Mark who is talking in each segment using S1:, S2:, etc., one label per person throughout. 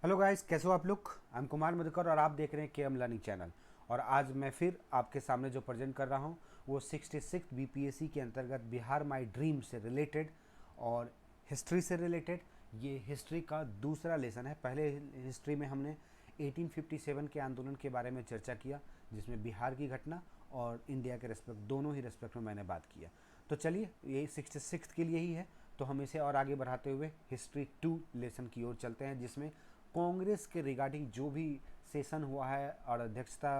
S1: Hello guys, कैसे हो आप लोग। आई एम कुमार मधुकर और आप देख रहे हैं के लर्निंग चैनल। और आज मैं फिर आपके सामने जो प्रेजेंट कर रहा हूँ वो 66 बीपीएससी के अंतर्गत बिहार माई ड्रीम से रिलेटेड और हिस्ट्री से रिलेटेड। ये हिस्ट्री का दूसरा लेसन है। पहले हिस्ट्री में हमने 1857 के आंदोलन के बारे में चर्चा किया, जिसमें बिहार की घटना और इंडिया के रेस्पेक्ट, दोनों ही रेस्पेक्ट में मैंने बात किया। तो चलिए, ये 66 के लिए ही है, तो हम इसे और आगे बढ़ाते हुए हिस्ट्री 2 लेसन की ओर चलते हैं, जिसमें कांग्रेस के रिगार्डिंग जो भी सेशन हुआ है और अध्यक्षता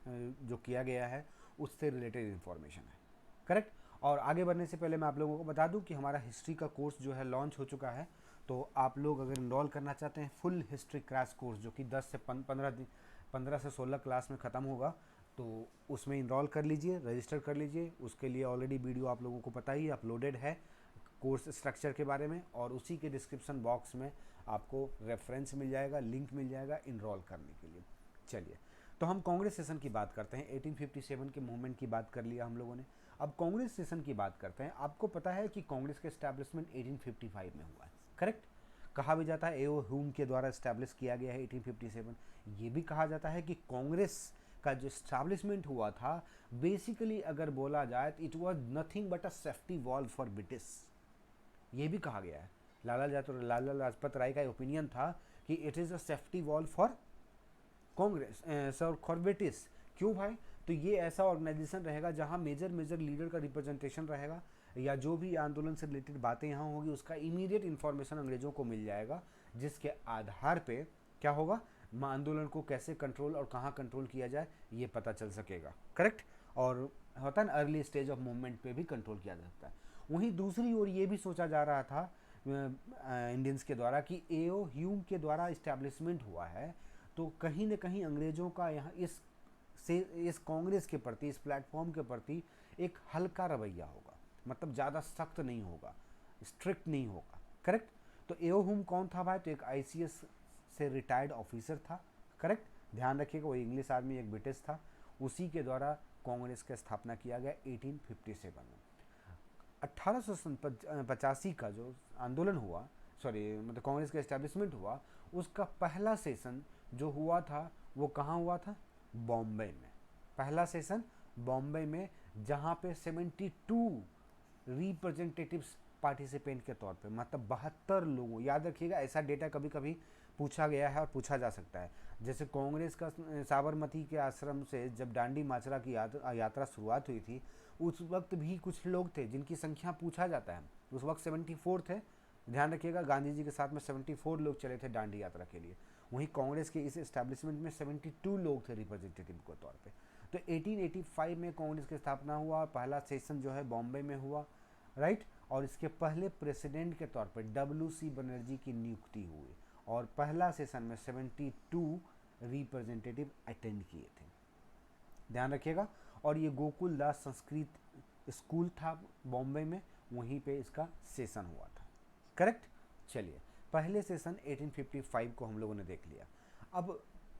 S1: जो किया गया है उससे रिलेटेड इन्फॉर्मेशन है। करेक्ट। और आगे बढ़ने से पहले मैं आप लोगों को बता दूं कि हमारा हिस्ट्री का कोर्स जो है लॉन्च हो चुका है। तो आप लोग अगर इनरोल करना चाहते हैं फुल हिस्ट्री क्रैश कोर्स, जो कि 10 से 15 से 16 क्लास में ख़त्म होगा, तो उसमें इनरोल कर लीजिए, रजिस्टर कर लीजिए। उसके लिए ऑलरेडी वीडियो आप लोगों को पता ही अपलोडेड है कोर्स स्ट्रक्चर के बारे में, और उसी के डिस्क्रिप्शन बॉक्स में आपको रेफरेंस मिल जाएगा, लिंक मिल जाएगा इनरोल करने के लिए। चलिए, तो हम कांग्रेस सेशन की बात करते हैं। 1857 के मूवमेंट की बात कर लिया हम लोगों ने, अब कांग्रेस सेशन की बात करते हैं। आपको पता है कि कांग्रेस का एस्टैब्लिशमेंट 1855 में हुआ है। करेक्ट। कहा भी जाता है एओ ह्यूम के द्वारा एस्टैब्लिश किया गया है 1857। ये भी कहा जाता है कि कांग्रेस का जो एस्टैब्लिशमेंट हुआ था, बेसिकली अगर बोला जाए तो it was nothing but a safety valve for British. ये भी कहा गया है। लाला लाजपत राय का ओपिनियन था कि it is a safety valve for Congress sir कॉर्बेटिस। क्यों भाई? तो ये ऐसा ऑर्गेनाइजेशन रहेगा जहां मेजर मेजर लीडर का रिप्रेजेंटेशन रहेगा, या जो भी आंदोलन से रिलेटेड बातें यहाँ होगी उसका इमीडिएट इन्फॉर्मेशन अंग्रेजों को मिल जाएगा, जिसके आधार पे क्या होगा, आंदोलन को कैसे कंट्रोल और कहाँ कंट्रोल किया जाए ये पता चल सकेगा। करेक्ट। और होता है ना, अर्ली स्टेज ऑफ मूवमेंट पे भी कंट्रोल किया जा सकता है। वहीं दूसरी ओर ये भी सोचा जा रहा था इंडियंस के द्वारा कि एओ ह्यूम के द्वारा इस्टेब्लिशमेंट हुआ है, तो कहीं न कहीं अंग्रेज़ों का यहाँ इस कांग्रेस के प्रति, इस प्लेटफॉर्म के प्रति एक हल्का रवैया होगा, मतलब ज़्यादा सख्त नहीं होगा, स्ट्रिक्ट नहीं होगा। करेक्ट। तो एओ ह्यूम कौन था भाई? तो एक आईसीएस से रिटायर्ड ऑफिसर था। करेक्ट। ध्यान रखिएगा, वो इंग्लिश आर्मी, एक ब्रिटिश था। उसी के द्वारा कांग्रेस का स्थापना किया गया 1857 में। 1885 का जो आंदोलन हुआ, सॉरी मतलब कांग्रेस का एस्टेब्लिशमेंट हुआ, उसका पहला सेशन जो हुआ था वो कहाँ हुआ था? बॉम्बे में। पहला सेशन बॉम्बे में, जहाँ पे 72 रिप्रेजेंटेटिव्स पार्टिसिपेंट के तौर पे, मतलब 72 लोगों, याद रखिएगा ऐसा डेटा कभी कभी पूछा गया है और पूछा जा सकता है। जैसे कांग्रेस का साबरमती के आश्रम से जब डांडी मार्च की यात्रा शुरुआत हुई थी, उस वक्त भी कुछ लोग थे जिनकी संख्या पूछा जाता है। उस वक्त 74 थे। ध्यान रखिएगा, गांधी जी के साथ में 74 लोग चले थे डांडी यात्रा के लिए। वहीं कांग्रेस के इस एस्टेब्लिशमेंट में 72 लोग थे रिप्रेजेंटेटिव के तौर पे। तो 1885 में कांग्रेस की स्थापना हुआ, पहला सेशन जो है बॉम्बे में हुआ। राइट। और इसके पहले प्रेसिडेंट के तौर पे WC बनर्जी की नियुक्ति हुई, और पहला सेशन में 72 रिप्रेजेंटेटिव अटेंड किए थे। ध्यान रखिएगा। और ये गोकुल दास संस्कृत स्कूल था बॉम्बे में, वहीं पे इसका सेशन हुआ था। करेक्ट। चलिए, पहले सेशन 1855 को हम लोगों ने देख लिया। अब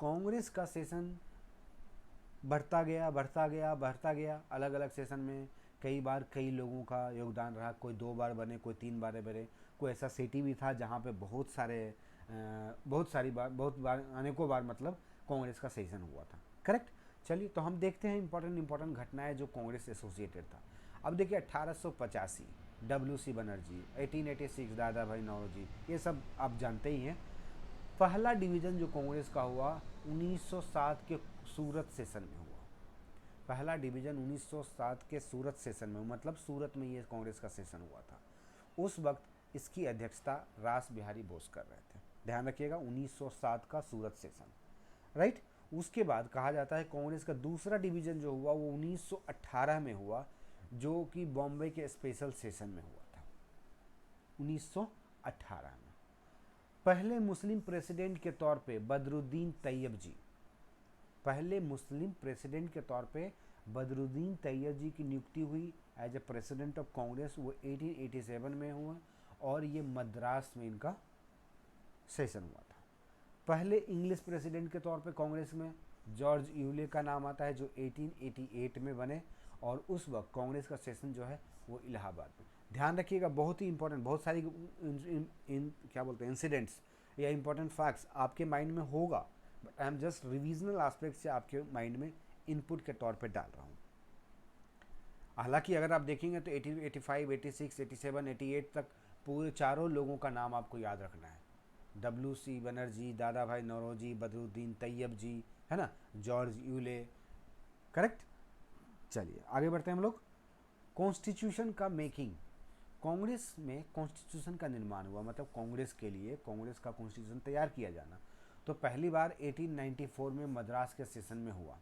S1: कांग्रेस का सेशन बढ़ता गया बढ़ता गया बढ़ता गया, अलग अलग सेशन में कई बार कई लोगों का योगदान रहा। कोई 2 बार बने, कोई 3 बार बने। कोई ऐसा सिटी भी था जहाँ पे बहुत बार, अनेकों बार मतलब कांग्रेस का सेशन हुआ था। करेक्ट। चलिए, तो हम देखते हैं इंपॉर्टेंट इंपॉर्टेंट घटनाएं जो कांग्रेस से एसोसिएटेड था। अब देखिए, 1885 WC बनर्जी, 1886 दादा भाई नौरोजी, ये सब आप जानते ही हैं। पहला डिवीजन जो कांग्रेस का हुआ 1907 के सूरत सेशन में हुआ। पहला डिवीजन 1907 के सूरत सेशन में, मतलब सूरत में ये कांग्रेस का सेशन हुआ था। उस वक्त इसकी अध्यक्षता रास बिहारी बोस कर रहे थे। ध्यान रखिएगा, 1907 का सूरत सेशन। राइट। उसके बाद कहा जाता है कांग्रेस का दूसरा डिवीजन जो हुआ वो 1918 में हुआ, जो कि बॉम्बे के स्पेशल सेशन में हुआ था 1918 में। पहले मुस्लिम प्रेसिडेंट के तौर पे बदरुद्दीन तैयब जी, पहले मुस्लिम प्रेसिडेंट के तौर पे बदरुद्दीन तैयब जी की नियुक्ति हुई as a president of Congress. वो 1887 में हुआ, और ये मद्रास में इनका सेशन हुआ था। पहले इंग्लिश प्रेसिडेंट के तौर पे कांग्रेस में जॉर्ज यूले का नाम आता है, जो 1888 में बने, और उस वक्त कांग्रेस का सेशन जो है वो इलाहाबाद में। ध्यान रखिएगा, बहुत ही इंपॉर्टेंट, बहुत सारी क्या बोलते हैं इंसिडेंट्स या इंपॉर्टेंट फैक्ट्स आपके माइंड में होगा, but I am just revisional aspect से आपके माइंड में इनपुट के तौर पे डाल रहा हूँ। हालांकि अगर आप देखेंगे तो 80, 85, 86, 87, 88 तक पूरे चारों लोगों का नाम आपको याद रखना है। WC बनर्जी, दादा भाई नौरोजी, बदरुद्दीन तैयब जी, है ना, जॉर्ज यूले, करेक्ट। चलिए आगे बढ़ते हैं हम लोग। कॉन्स्टिट्यूशन का मेकिंग, कांग्रेस में कॉन्स्टिट्यूशन का निर्माण हुआ, मतलब कांग्रेस के लिए कांग्रेस का कॉन्स्टिट्यूशन तैयार किया जाना तो पहली बार 1894 में मद्रास के सेशन में हुआ,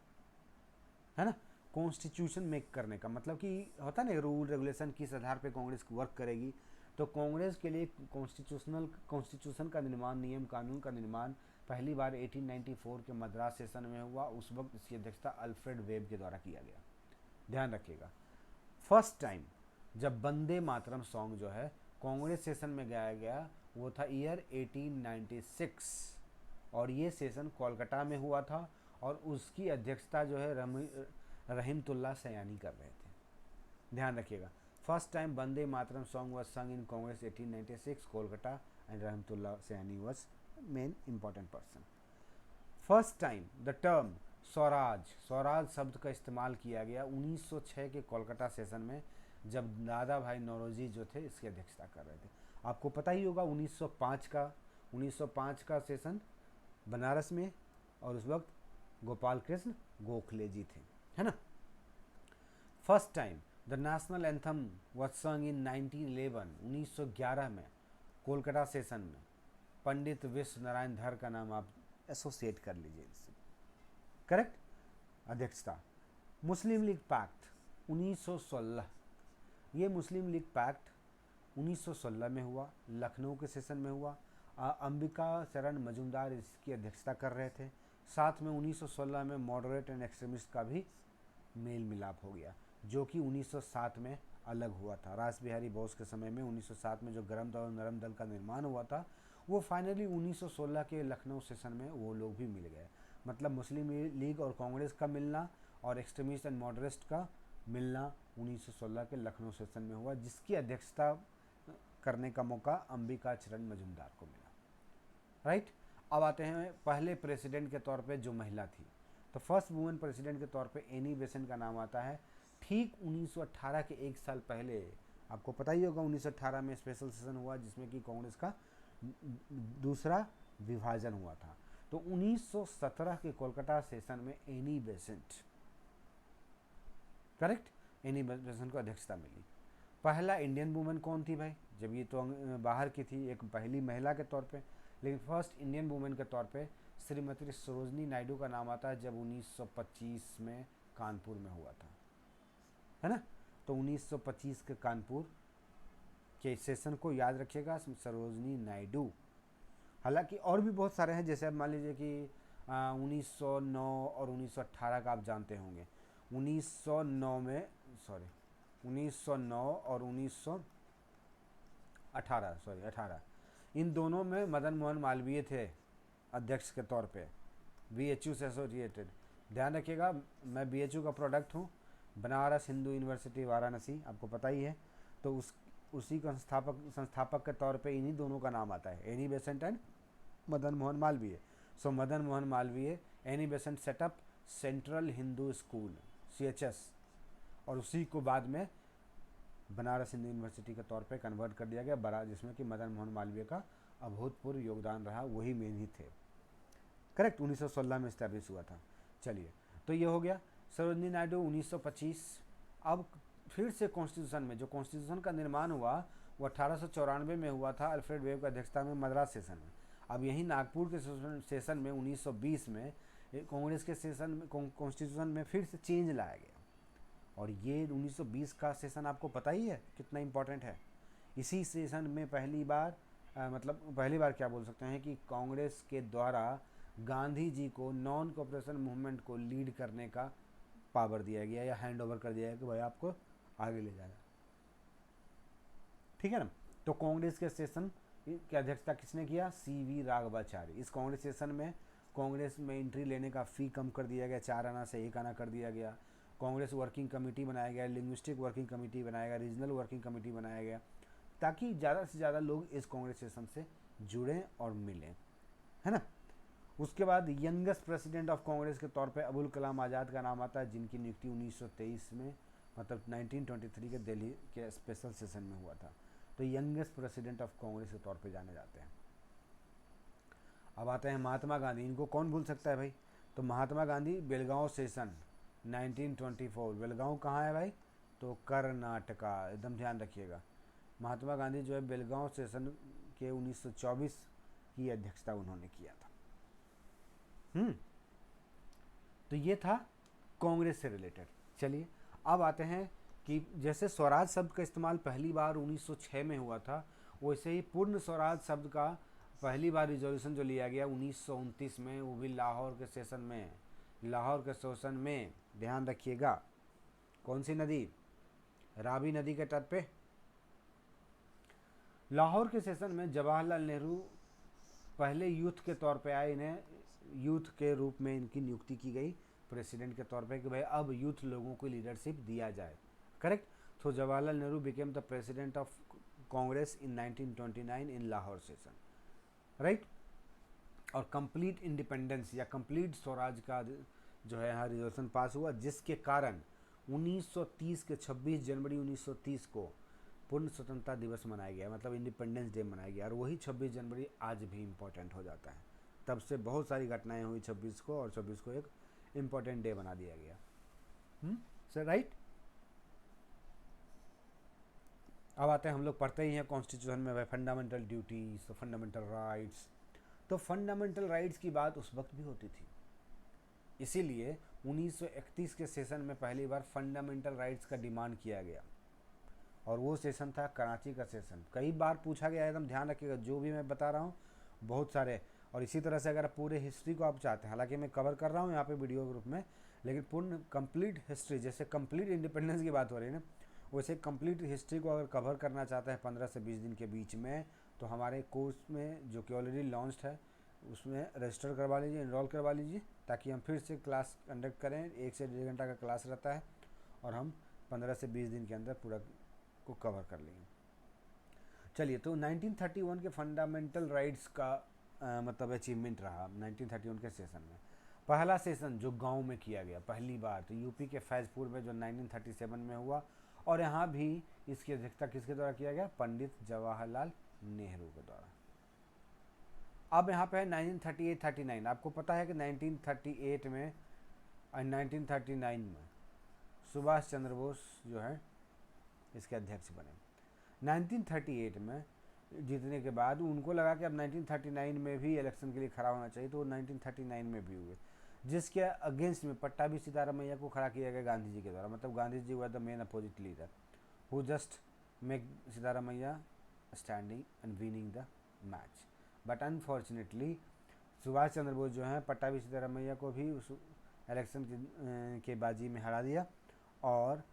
S1: है ना। कॉन्स्टिट्यूशन मेक करने का मतलब कि होता ना रूल रेगुलेशन किस आधार पे कांग्रेस वर्क करेगी, तो कांग्रेस के लिए कॉन्स्टिट्यूशन का निर्माण, नियम कानून का निर्माण पहली बार 1894 के मद्रास सेशन में हुआ। उस वक्त इसकी अध्यक्षता अल्फ्रेड वेब के द्वारा किया गया। ध्यान रखिएगा, फर्स्ट टाइम जब वंदे मातरम सॉन्ग जो है कांग्रेस सेशन में गाया गया वो था ईयर 1896, और ये सेशन कोलकाता में हुआ था, और उसकी अध्यक्षता जो है रहीमतुल्लाह सयानी कर रहे थे। ध्यान रखिएगा, first time Vande Mataram song was sung in Congress 1896 Kolkata and Rahimtulla Sayani was main important person. First time the term Swaraj, Swaraj शब्द का इस्तेमाल किया गया 1906 के कोलकाता सेशन में, जब दादा भाई नौरोजी जो थे इसकी अध्यक्षता कर रहे थे। आपको पता ही होगा 1905 का सेशन बनारस में, और उस वक्त गोपाल कृष्ण गोखले जी थे, है ना। First time the national anthem was sung in 1911, 1911 में कोलकाता सेशन में। पंडित विश्व नारायण धर का नाम आप एसोसिएट कर लीजिए इससे, करेक्ट। अध्यक्षता मुस्लिम लीग पैक्ट 1916, ये मुस्लिम लीग पैक्ट 1916 में हुआ, लखनऊ के सेशन में हुआ। अंबिका चरण मजूमदार इसकी अध्यक्षता कर रहे थे। साथ में 1916 में मॉडरेट एंड एक्सट्रीमिस्ट का भी मेल मिलाप हो गया, जो कि 1907 में अलग हुआ था। रास बिहारी बोस के समय में 1907 में जो गरम दल और नरम दल का निर्माण हुआ था, वो फाइनली 1916 के लखनऊ सेशन में वो लोग भी मिल गए। मतलब मुस्लिम लीग और कांग्रेस का मिलना और एक्सट्रीमिस्ट एंड मॉडरेस्ट का मिलना 1916 के लखनऊ सेशन में हुआ, जिसकी अध्यक्षता करने का मौका अंबिका चरण मजूमदार को मिला, राइट। अब आते हैं पहले प्रेसिडेंट के तौर पे जो महिला थी, तो फर्स्ट वुमेन प्रेसिडेंट के तौर पे एनी बेसेंट का नाम आता है। ठीक 1918 के एक साल पहले, आपको पता ही होगा 1918 में स्पेशल सेशन हुआ जिसमें कि कांग्रेस का दूसरा विभाजन हुआ था। तो 1917 के कोलकाता सेशन में Annie Besant, correct, Annie Besant को अध्यक्षता मिली। पहला इंडियन वुमेन कौन थी भाई, जब ये तो बाहर की थी, एक पहली महिला के तौर पे, लेकिन फर्स्ट इंडियन वुमेन के तौर पे श्रीमती सरोजनी नायडू का नाम आता है, जब 1925 में कानपुर में हुआ था, है ना। तो 1925 के कानपुर के सेशन को याद रखिएगा, सरोजनी नायडू। हालांकि और भी बहुत सारे हैं, जैसे अब मान लीजिए कि 1909 और 1918 का आप जानते होंगे। 1909 में, सॉरी 1909 और 1918 इन दोनों में मदन मोहन मालवीय थे अध्यक्ष के तौर पे, BHU से एसोसिएटेड। ध्यान रखिएगा, मैं BHU का प्रोडक्ट हूँ, बनारस हिंदू यूनिवर्सिटी वाराणसी, आपको पता ही है। तो उसी का संस्थापक के तौर पे इन्हीं दोनों का नाम आता है, Annie Besant and Madan Mohan Malviya. So Madan Mohan Malviya, Annie Besant setup central Hindu school CHS, और उसी को बाद में बनारस हिंदू यूनिवर्सिटी के तौर पे कन्वर्ट कर दिया गया, जिसमें कि मदन मोहन मालवीय का अभूतपूर्व योगदान रहा, वही मेन ही थे, करेक्ट। 1916 में इस्टेब्लिश हुआ था। चलिए, तो ये हो गया सरोजनी नायडू 1925। अब फिर से कॉन्स्टिट्यूशन में, जो कॉन्स्टिट्यूशन का निर्माण हुआ वो 1894 में हुआ था, अल्फ्रेड वेब की अध्यक्षता में मद्रास सेशन में। अब यही नागपुर के सेशन में 1920 में कांग्रेस के सेशन में कॉन्स्टिट्यूशन में फिर से चेंज लाया गया, और ये 1920 का सेशन आपको पता ही है कितना इम्पोर्टेंट है। इसी सेशन में पहली बार क्या बोल सकते हैं कि कांग्रेस के द्वारा गांधी जी को नॉन कोऑपरेशन मूवमेंट को लीड करने का पावर दिया गया, या हैंड ओवर कर दिया गया कि भाई आपको आगे ले जाना, ठीक है ना। तो कांग्रेस के सेशन की अध्यक्षता किसने किया, CV राघवाचारी। इस कांग्रेस सेशन में कांग्रेस में एंट्री लेने का फ़ी कम कर दिया गया, 4 आना से 1 आना कर दिया गया। कांग्रेस वर्किंग कमेटी बनाया गया, लिंग्विस्टिक वर्किंग कमेटी बनाया गया, रीजनल वर्किंग कमेटी बनाया गया, ताकि ज़्यादा से ज़्यादा लोग इस कांग्रेस सेशन से जुड़ें और मिलें, है ना। उसके बाद यंगेस्ट प्रेसिडेंट ऑफ कांग्रेस के तौर पे अबुल कलाम आज़ाद का नाम आता है, जिनकी नियुक्ति 1923 में मतलब 1923 के दिल्ली के स्पेशल सेशन में हुआ था। तो यंगेस्ट प्रेसिडेंट ऑफ कांग्रेस के तौर पे जाने जाते हैं। अब आते हैं महात्मा गांधी, इनको कौन भूल सकता है भाई। तो महात्मा गांधी बेलगांव सेशन 1924, बेलगांव कहाँ है भाई, तो कर्नाटका, एकदम ध्यान रखिएगा। महात्मा गांधी जो है बेलगांव सेशन के 1924 की अध्यक्षता उन्होंने किया था। तो ये था कांग्रेस से रिलेटेड। चलिए अब आते हैं कि जैसे स्वराज शब्द का इस्तेमाल पहली बार 1906 में हुआ था, वैसे ही पूर्ण स्वराज शब्द का पहली बार रिजोल्यूशन जो लिया गया 1929 में, वो भी लाहौर के सेशन में, लाहौर के सेशन में, ध्यान रखिएगा। कौन सी नदी, रावी नदी के तट पे। लाहौर के सेशन में जवाहरलाल नेहरू पहले यूथ के तौर पे आए, इन्हें यूथ के रूप में इनकी नियुक्ति की गई प्रेसिडेंट के तौर पे कि भाई अब यूथ लोगों को लीडरशिप दिया जाए, करेक्ट। तो Jawaharlal Nehru became the president of Congress in 1929 in Lahore session, right. और कंप्लीट इंडिपेंडेंस या कंप्लीट स्वराज का जो है यहाँ रिजोल्यूशन पास हुआ, जिसके कारण 1930 के 26 जनवरी 1930 को पूर्ण स्वतंत्रता दिवस मनाया गया, मतलब इंडिपेंडेंस डे मनाया गया। और वही 26 जनवरी आज भी इम्पोर्टेंट हो जाता है। तब से बहुत सारी घटनाएं हुई 26 को, और 26 को एक इम्पोर्टेंट डे बना दिया गया। Sir right. अब आते हैं, हम लोग पढ़ते ही हैं कॉन्स्टिट्यूशन में फंडामेंटल ड्यूटीज, फंडामेंटल राइट्स। तो फंडामेंटल राइट्स की बात उस वक्त भी होती थी, इसीलिए 1931 के सेशन में पहली बार फंडामेंटल राइट्स का डिमांड किया गया, और वो सेशन था कराची का सेशन। कई बार पूछा गया है, एकदम ध्यान रखिएगा जो भी मैं बता रहा हूँ, बहुत सारे। और इसी तरह से अगर पूरे हिस्ट्री को आप चाहते हैं, हालांकि मैं कवर कर रहा हूँ यहाँ पे वीडियो ग्रुप में, लेकिन पूर्ण कंप्लीट हिस्ट्री, जैसे कंप्लीट इंडिपेंडेंस की बात हो रही है ना, वैसे कंप्लीट हिस्ट्री को अगर कवर करना चाहते हैं 15 से 20 दिन के बीच में, तो हमारे कोर्स में जो कि ऑलरेडी लॉन्च्ड है उसमें रजिस्टर करवा लीजिए, इनरोल करवा लीजिए, ताकि हम फिर से क्लास कंडक्ट करें। 1 से 1.5 घंटा का क्लास रहता है, और हम 15 से 20 दिन के अंदर पूरा को कवर कर लेंगे। चलिए, तो 1931 के फंडामेंटल राइट्स का मतलब अचीवमेंट रहा 1931 के सेशन में। पहला सेशन जो गांव में किया गया पहली बार, तो यूपी के फैजपुर में, जो 1937 में हुआ, और यहाँ भी इसकी अध्यक्षता किसके द्वारा किया गया, पंडित जवाहरलाल नेहरू के द्वारा। अब यहाँ पे है 1938-39। आपको पता है कि 1938 में और 1939 में सुभाष चंद्र बोस जो है इसके अध्यक्ष बने। 1938 में जीतने के बाद उनको लगा कि अब 1939 में भी इलेक्शन के लिए खड़ा होना चाहिए, तो वो 1939 में भी हुए, जिसके अगेंस्ट में पट्टाभी सीतारामैया को खड़ा किया गया गांधी जी के द्वारा। मतलब Gandhi ji were the main opposite leader who just make Sitaramayya standing and winning the match. But unfortunately Subhas Chandra Bose जो हैं पट्टाभी सीतारामैया को भी उस इलेक्शन के बाजी में हरा दिया, और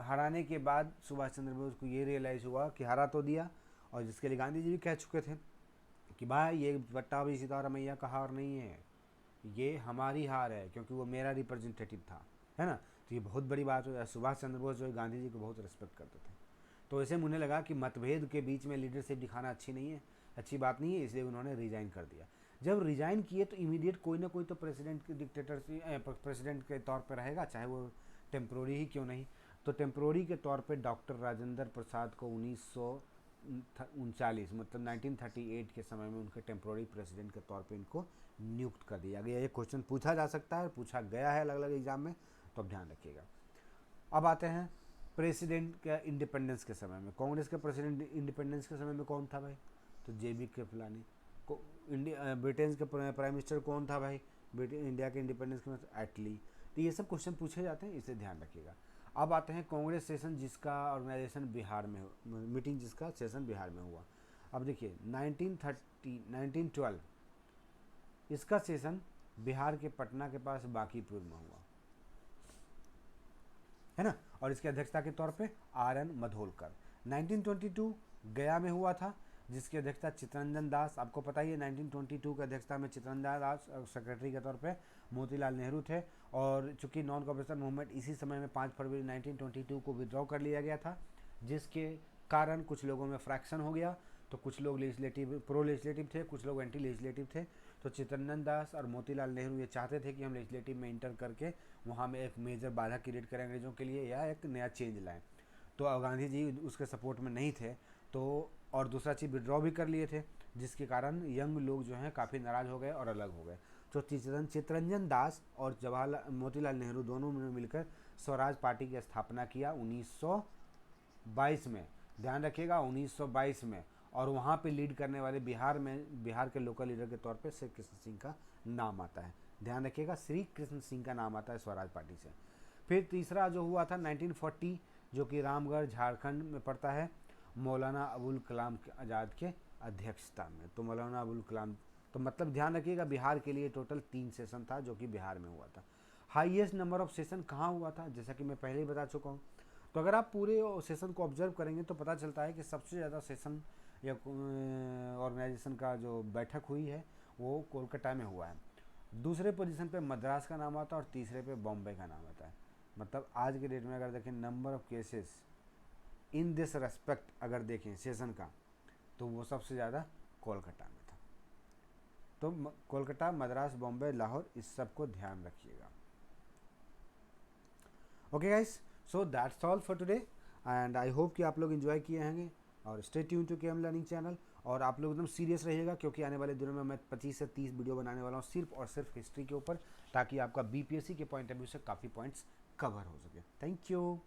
S1: हराने के बाद सुभाष चंद्र बोस को ये रियलाइज़ हुआ कि हरा तो दिया, और जिसके लिए गांधी जी भी कह चुके थे कि भाई ये पट्टाभी सीतारामैया का हार नहीं है, ये हमारी हार है, क्योंकि वो मेरा रिप्रेजेंटेटिव था, है ना। तो ये बहुत बड़ी बात हो। सुभाष चंद्र बोस जो है गांधी जी को बहुत रिस्पेक्ट करते थे, तो ऐसे उन्हें लगा कि मतभेद के बीच में लीडरशिप दिखाना अच्छी बात नहीं है, इसलिए उन्होंने रिज़ाइन कर दिया। जब रिज़ाइन किए तो इमीडिएट कोई ना कोई तो प्रेसिडेंट के प्रेसिडेंट के तौर पर रहेगा, चाहे वो टेम्प्रोरी ही क्यों नहीं। तो टेम्प्रोरी के तौर पे डॉक्टर राजेंद्र प्रसाद को 1939 मतलब 1938 के समय में उनके टेम्प्रोरी प्रेसिडेंट के तौर पे इनको नियुक्त कर दिया गया। ये क्वेश्चन पूछा जा सकता है, पूछा गया है अलग अलग एग्जाम में, तो अब ध्यान रखिएगा। अब आते हैं प्रेसिडेंट का इंडिपेंडेंस के समय में। कांग्रेस के प्रेसिडेंट इंडिपेंडेंस के समय में कौन था भाई, तो JB कृपलानी। ब्रिटेन के प्राइम मिनिस्टर कौन था भाई, इंडिया के इंडिपेंडेंस के मतलब एटली। तो ये सब क्वेश्चन पूछे जाते हैं, इसे ध्यान रखिएगा। अब आते हैं कांग्रेस सेशन जिसका ऑर्गेनाइजेशन बिहार में मीटिंग जिसका सेशन बिहार में हुआ। अब देखिए 1912 इसका सेशन बिहार के पटना के पास बांकीपुर में हुआ, है ना, और इसकी अध्यक्षता के तौर पे RN मधोलकर। 1922 गया में हुआ था, जिसकी अध्यक्षता चित्तरंजन दास, आपको पता ही है 1922 की अध्यक्षता में चित्तरंजन दास सेक्रेटरी के तौर पे मोतीलाल नेहरू थे। और चूंकि नॉन कॉपरेशन मूवमेंट इसी समय में 5 फरवरी 1922 को विड्रॉ कर लिया गया था, जिसके कारण कुछ लोगों में फ्रैक्शन हो गया, तो कुछ लोग लेजिस्लेटिव प्रो लेजिस्लेटिव थे, कुछ लोग एंटी लेजिस्लेटिव थे। तो चित्तरंजन दास और मोतीलाल नेहरू ये चाहते थे कि हम लेजिस्लेटिव में इंटर करके वहाँ में एक मेजर बाधा क्रिएट करें अंग्रेज़ों के लिए या एक नया चेंज लाएं। तो गांधी जी उसके सपोर्ट में नहीं थे। तो और दूसरा चीज़ विड्रॉ भी कर लिए थे, जिसके कारण यंग लोग जो हैं काफ़ी नाराज़ हो गए और अलग हो गए। तो चित्तरंजन दास और जवाहरलाल मोतीलाल नेहरू दोनों ने मिलकर स्वराज पार्टी की स्थापना किया 1922 में। ध्यान रखिएगा 1922 में। और वहाँ पे लीड करने वाले बिहार के लोकल लीडर के तौर पे श्री कृष्ण सिंह का नाम आता है। ध्यान रखिएगा श्री कृष्ण सिंह का नाम आता है स्वराज पार्टी से। फिर तीसरा जो हुआ था 1940, जो कि रामगढ़ झारखंड में पड़ता है, मौलाना अबुल कलाम आज़ाद के अध्यक्षता में। तो मौलाना अबुल कलाम, तो मतलब ध्यान रखिएगा बिहार के लिए टोटल 3 सेशन था जो कि बिहार में हुआ था। हाईएस्ट नंबर ऑफ सेशन कहाँ हुआ था, जैसा कि मैं पहले ही बता चुका हूँ। तो अगर आप पूरे सेशन को ऑब्जर्व करेंगे तो पता चलता है कि सबसे ज़्यादा सेशन या ऑर्गेनाइजेशन का जो बैठक हुई है वो कोलकाता में हुआ है। दूसरे पोजीशन पे मद्रास का नाम आता है और तीसरे पे बॉम्बे का नाम आता है। मतलब आज के डेट में अगर देखें number of cases in this respect अगर देखें सेशन का, तो वो सबसे ज़्यादा कोलकाता में था। तो कोलकाता, मद्रास, बॉम्बे, लाहौर, इस सब को ध्यान रखिएगा। Okay guys, so that's all for today and I hope कि आप लोग एंजॉय किए होंगे। और stay tune to KM learning channel. और आप लोग एकदम सीरियस रहिएगा क्योंकि आने वाले दिनों में मैं 25 से 30 वीडियो बनाने वाला हूँ सिर्फ और सिर्फ हिस्ट्री के ऊपर, ताकि आपका बीपीएससी के पॉइंट ऑफ व्यू से काफ़ी पॉइंट्स कवर हो सके। Thank you.